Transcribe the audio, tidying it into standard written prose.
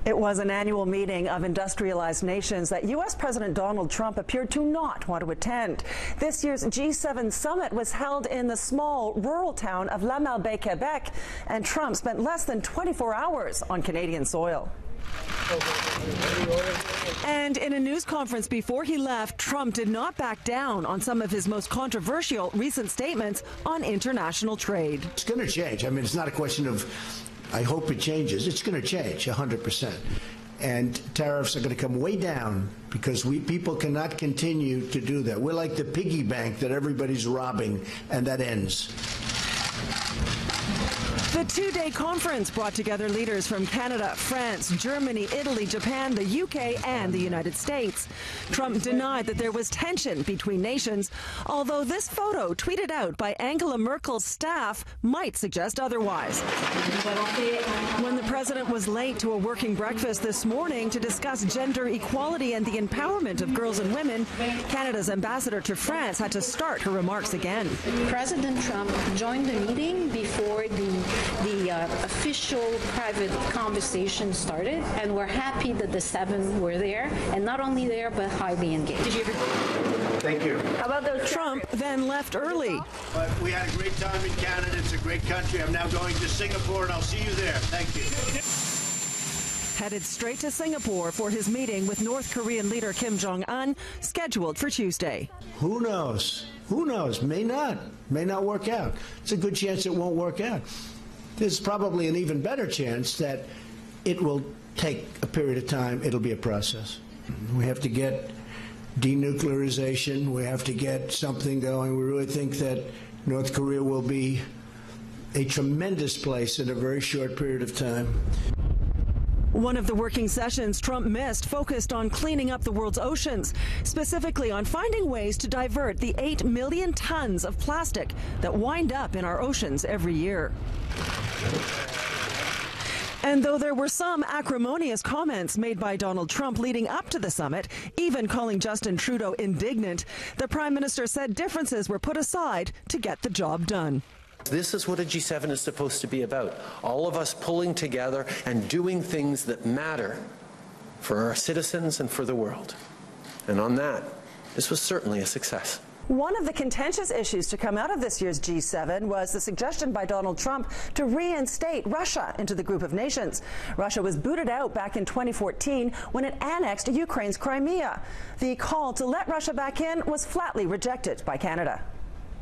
It was an annual meeting of industrialized nations that U.S. President Donald Trump appeared to not want to attend. This year's G7 summit was held in the small rural town of La Malbaie, Quebec, and Trump spent less than 24 hours on Canadian soil. And in a news conference before he left, Trump did not back down on some of his most controversial recent statements on international trade. It's going to change. I mean, it's not a question of, I hope it changes. It's going to change 100%. And tariffs are going to come way down because people cannot continue to do that. We're like the piggy bank that everybody's robbing, and that ends. The two-day conference brought together leaders from Canada, France, Germany, Italy, Japan, the UK, and the United States. Trump denied that there was tension between nations, although this photo tweeted out by Angela Merkel's staff might suggest otherwise. When the president was late to a working breakfast this morning to discuss gender equality and the empowerment of girls and women, Canada's ambassador to France had to start her remarks again. President Trump joined the meeting before the official private conversation started, and we're happy that the 7 were there, and not only there, but highly engaged. Thank you. How about those? Trump then left early. But we had a great time in Canada. It's a great country. I'm now going to Singapore, and I'll see you there. Thank you. Headed straight to Singapore for his meeting with North Korean leader Kim Jong-un, scheduled for Tuesday. Who knows? Who knows? May not work out. It's a good chance it won't work out. There's probably an even better chance that it will take a period of time. It'll be a process. We have to get denuclearization. We have to get something going. We really think that North Korea will be a tremendous place in a very short period of time. One of the working sessions Trump missed focused on cleaning up the world's oceans, specifically on finding ways to divert the 8 million tons of plastic that wind up in our oceans every year. And though there were some acrimonious comments made by Donald Trump leading up to the summit, even calling Justin Trudeau indignant, the Prime Minister said differences were put aside to get the job done. This is what a G7 is supposed to be about. All of us pulling together and doing things that matter for our citizens and for the world. And on that, this was certainly a success. One of the contentious issues to come out of this year's G7 was the suggestion by Donald Trump to reinstate Russia into the group of nations. Russia was booted out back in 2014 when it annexed Ukraine's Crimea. The call to let Russia back in was flatly rejected by Canada.